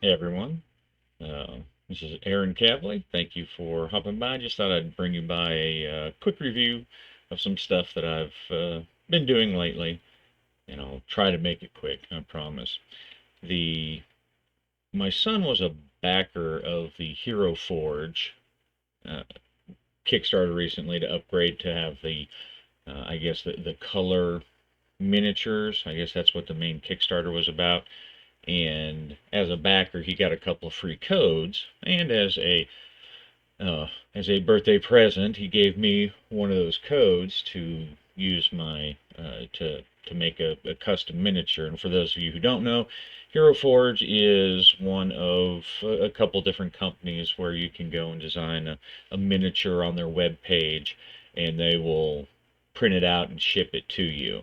Hey everyone, this is Aaron Cavley. Thank you for hopping by. Just thought I'd bring you by a quick review of some stuff that I've been doing lately, and I'll try to make it quick, I promise. The My son was a backer of the Hero Forge uh, Kickstarter recently to upgrade to have I guess the color miniatures. I guess that's what the main Kickstarter was about. And as a backer, he got a couple of free codes, and as a birthday present, he gave me one of those codes to use my to make a custom miniature. And for those of you who don't know, Hero Forge is one of a couple different companies where you can go and design a miniature on their web page, and they will print it out and ship it to you.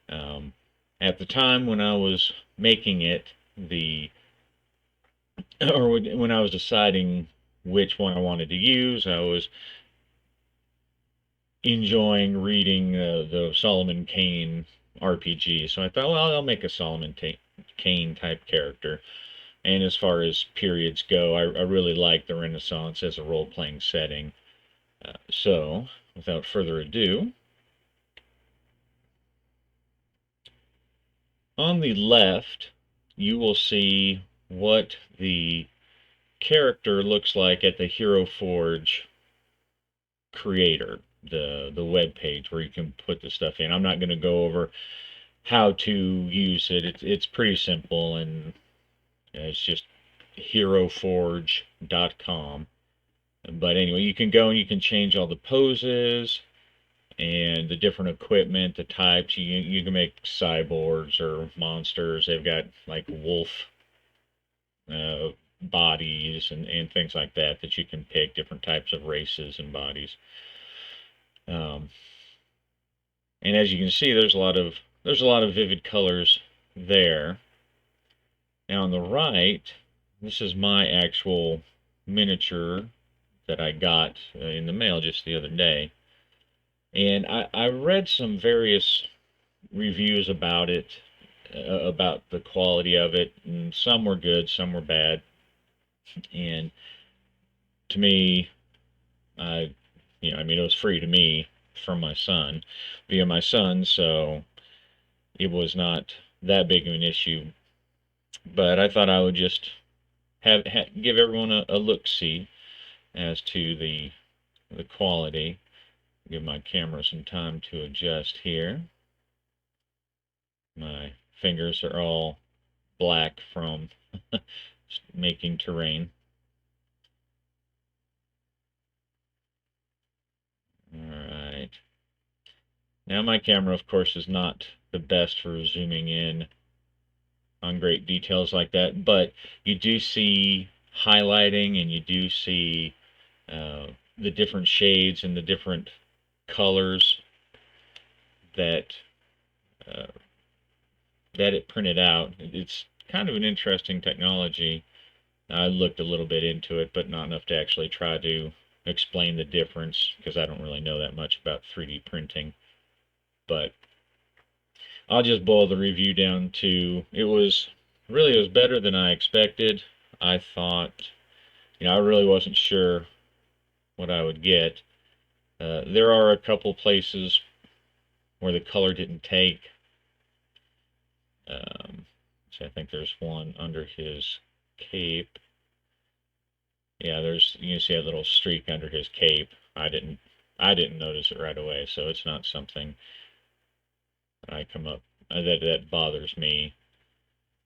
Um, at the time when I was making it, the or when I was deciding which one I wanted to use, I was enjoying reading the Solomon Kane RPG. So I thought, well, I'll make a Kane type character. And as far as periods go, I really like the Renaissance as a role playing setting. So, without further ado, on the left, you will see what the character looks like at the Hero Forge creator, the web page where you can put the stuff in. I'm not going to go over how to use it. It's pretty simple, and it's just heroforge.com. But anyway, you can go and you can change all the poses and the different equipment, the types. You can make cyborgs or monsters. They've got like wolf uh, bodies and things like that you can pick, different types of races and bodies. Um, and as you can see, there's a lot of vivid colors there. Now on the right, this is my actual miniature that I got in the mail just the other day. And I read some various reviews about it, about the quality of it, and some were good, some were bad. And to me, I, I mean, it was free to me from my son, via my son, so it was not that big of an issue. But I thought I would just give everyone a look see as to the quality. Give my camera some time to adjust here. My fingers are all black from making terrain. Alright. Now my camera, of course, is not the best for zooming in on great details like that, but you do see highlighting, and you do see the different shades and the different colors that uh, that it printed out. It's kind of an interesting technology. I looked a little bit into it, but not enough to actually try to explain the difference because I don't really know that much about 3D printing. But I'll just boil the review down to it was better than I expected. I thought, I really wasn't sure what I would get. There are a couple places where the color didn't take. So I think there's one under his cape. Yeah, you can see a little streak under his cape. I didn't notice it right away, so it's not something that I come up that bothers me.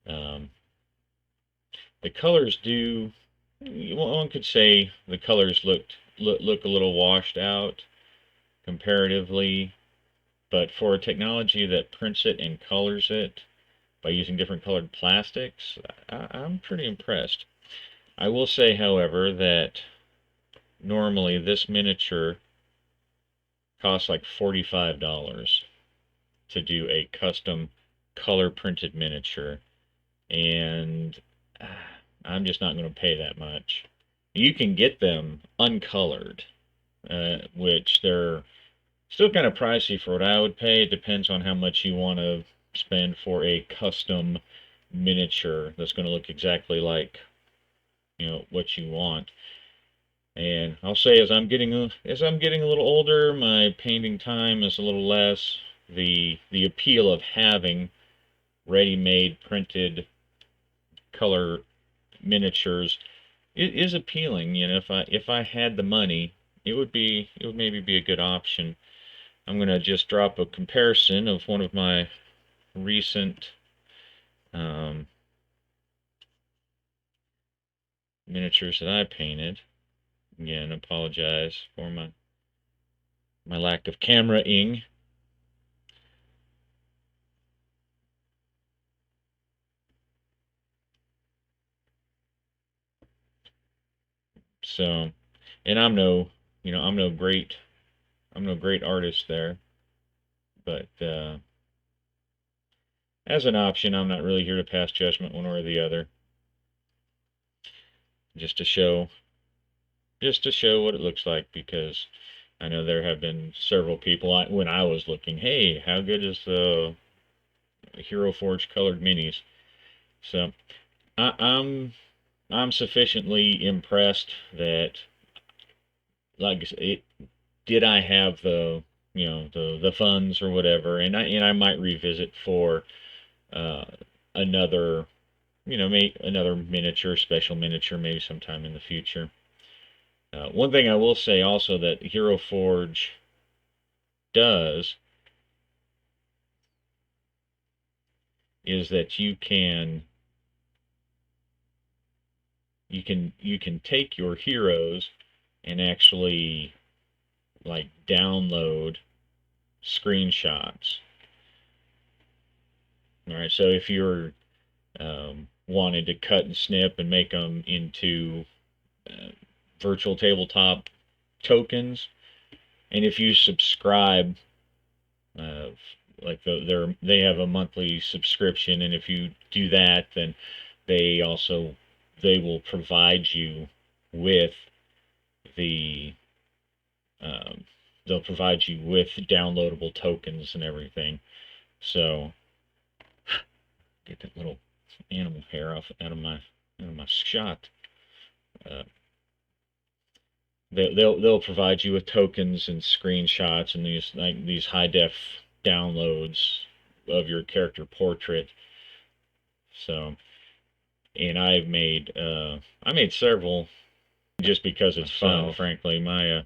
Um, the colors do. One could say the colors look a little washed out comparatively, but for a technology that prints it and colors it by using different colored plastics, I'm pretty impressed. I will say, however, that normally this miniature costs like $45 to do a custom color printed miniature, and I'm just not going to pay that much. You can get them uncolored, which they're still kind of pricey for what I would pay. It depends on how much you want to spend for a custom miniature that's going to look exactly like what you want. And I'll say as I'm getting a little older, my painting time is a little less. The appeal of having ready-made printed color miniatures is appealing. If I had the money, it would maybe be a good option. I'm gonna just drop a comparison of one of my recent um, miniatures that I painted. Again, apologize for my lack of camera-ing. So, and I'm no great artist there, but as an option, I'm not really here to pass judgment one way or the other. Just to show, just to show what it looks like, because I know there have been several people when I was looking, hey, how good is the Hero Forge colored minis? So I, I'm sufficiently impressed that, like I said, did I have the funds or whatever, and I might revisit for uh, another another miniature, special miniature, maybe sometime in the future. One thing I will say also that Hero Forge does is that you can take your heroes and actually like download screenshots. All right, so if you're wanted to cut and snip and make them into uh, virtual tabletop tokens, and if you subscribe, uh, like they have a monthly subscription, and if you do that, then they also they will provide you with the um, they'll provide you with downloadable tokens and everything. So get that little animal hair off out of my shot. Uh, they'll provide you with tokens and screenshots and these high def downloads of your character portrait. So, and I made several just because it's fun. Frankly, my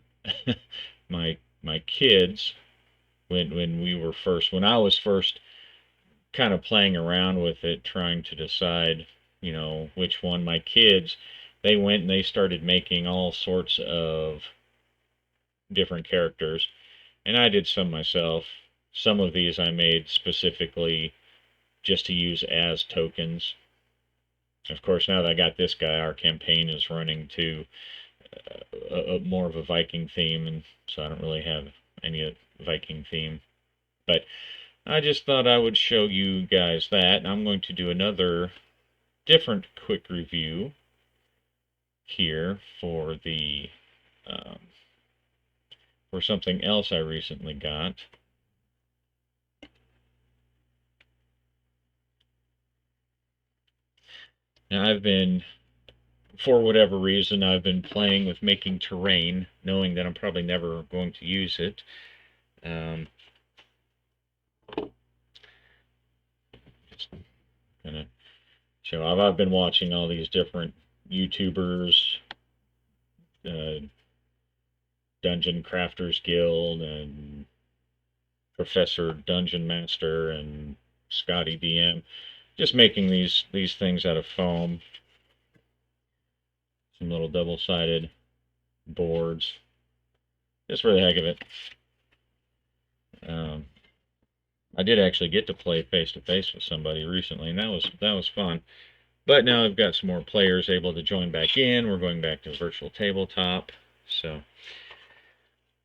kids when I was first kind of playing around with it, trying to decide, which one, my kids, they went and they started making all sorts of different characters, and I did some myself. Some of these I made specifically just to use as tokens. Of course, now that I got this guy, our campaign is running to more of a Viking theme, and so I don't really have any Viking theme. But I just thought I would show you guys that. I'm going to do another different quick review here um, for something else I recently got. Now for whatever reason, I've been playing with making terrain, knowing that I'm probably never going to use it. Just gonna show. I've been watching all these different YouTubers, uh, Dungeon Crafters Guild, and Professor Dungeon Master, and Scotty DM, just making these things out of foam. Some little double-sided boards, just for the heck of it. I did actually get to play face to face with somebody recently, and that was fun. But now I've got some more players able to join back in. We're going back to virtual tabletop, so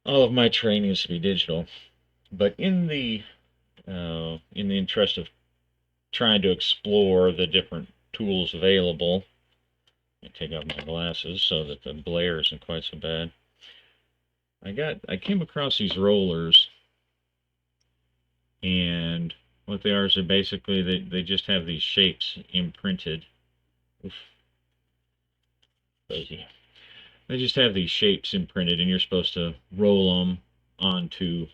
all of my training is to be digital. But in the interest of trying to explore the different tools available, I take off my glasses so that the glare isn't quite so bad. I came across these rollers, and what they are is they're basically they just have these shapes imprinted. Oof. fuzzy. They just have these shapes imprinted, and you're supposed to roll them onto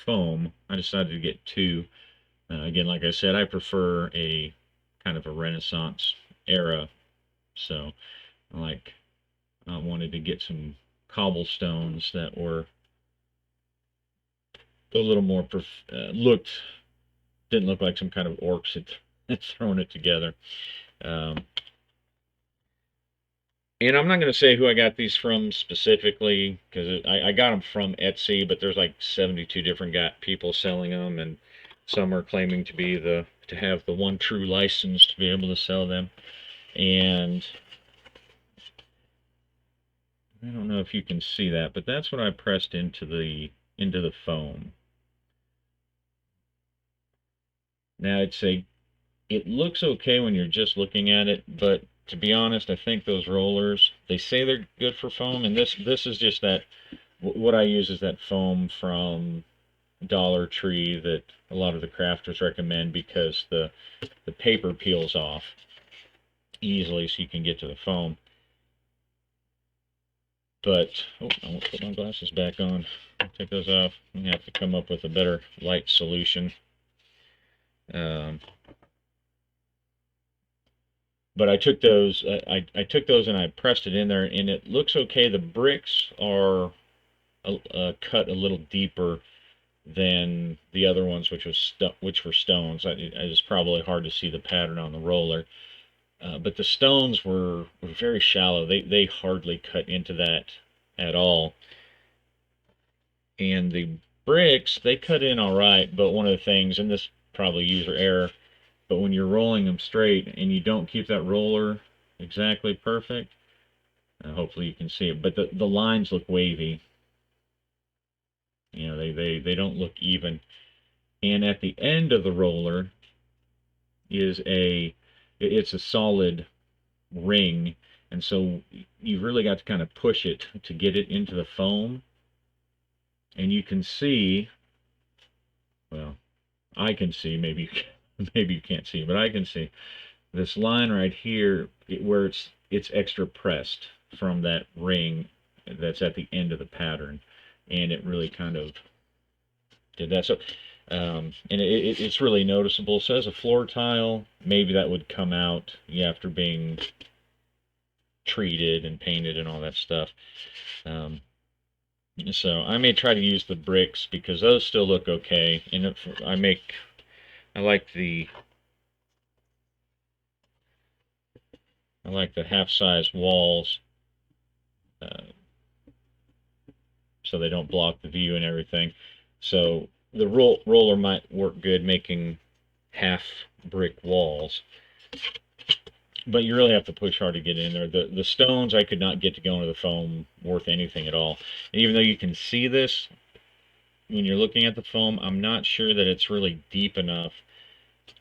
foam. I decided to get two. Again, like I said, I prefer a kind of a Renaissance era, so I wanted to get some cobblestones that were a little more didn't look like some kind of orcs had thrown it together. Um, and I'm not going to say who I got these from specifically because I got them from Etsy, but there's like 72 different people selling them, and some are claiming to have the one true license to be able to sell them. And I don't know if you can see that, but that's what I pressed into the foam. Now it looks okay when you're just looking at it, but to be honest, I think those rollers, they say they're good for foam, and this is just that. What I use is that foam from Dollar Tree that a lot of the crafters recommend because the paper peels off easily, so you can get to the foam. But I won't put my glasses back on. I'll take those off. I'm gonna have to come up with a better light solution. Um, but I took those. I took those and I pressed it in there, and it looks okay. The bricks are cut a little deeper than the other ones, which were stones. It's probably hard to see the pattern on the roller, but the stones were very shallow. They hardly cut into that at all, and the bricks they cut in all right. But one of the things, and this probably user error, but when you're rolling them straight and you don't keep that roller exactly perfect, hopefully you can see it, but the lines look wavy. You know, they don't look even. And at the end of the roller is it's a solid ring, and so you've really got to kind of push it to get it into the foam. And you can see, well, I can see, maybe you can't see, but I can see this line right here where it's extra pressed from that ring that's at the end of the pattern, and it really kind of did that. So and it's really noticeable. So as a floor tile, maybe that would come out after being treated and painted and all that stuff. Um, so I may try to use the bricks because those still look okay. And if I like the half-size walls, uh, so they don't block the view and everything. So the roller might work good making half brick walls, but you really have to push hard to get in there. The stones I could not get to go into the foam worth anything at all. And even though you can see this when you're looking at the foam, I'm not sure that it's really deep enough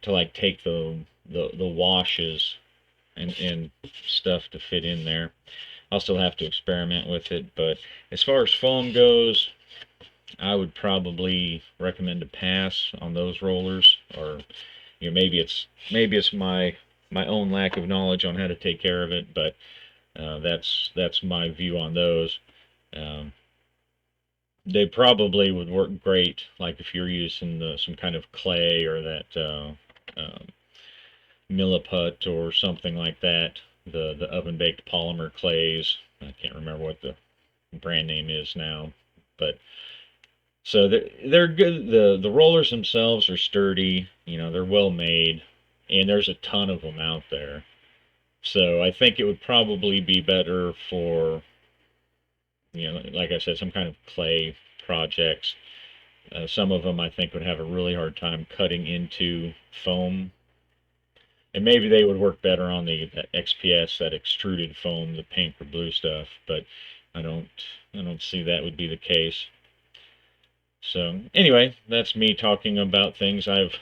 to like take the washes and stuff to fit in there. I'll still have to experiment with it, but as far as foam goes, I would probably recommend a pass on those rollers, or maybe it's my own lack of knowledge on how to take care of it, but that's my view on those. Um, they probably would work great, like if you're using some kind of clay or that Milliput or something like that. The oven baked polymer clays. I can't remember what the brand name is now, but so they're good. The rollers themselves are sturdy. You know, they're well made, and there's a ton of them out there. So I think it would probably be better for, like I said, some kind of clay projects. Some of them I think would have a really hard time cutting into foam, and maybe they would work better on that XPS, that extruded foam, the pink or blue stuff. But I don't I don't see that would be the case. So anyway, that's me talking about things I've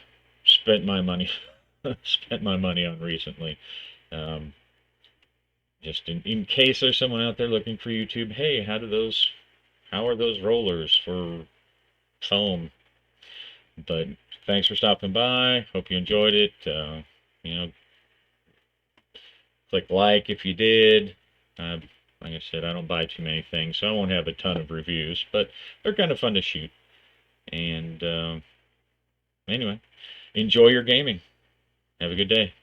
spent my money spent my money on recently. Um, just in case there's someone out there looking for YouTube, hey, how are those rollers for foam? But thanks for stopping by. Hope you enjoyed it. You know, click like if you did. Like I said, I don't buy too many things, so I won't have a ton of reviews, but they're kind of fun to shoot. And anyway, enjoy your gaming. Have a good day.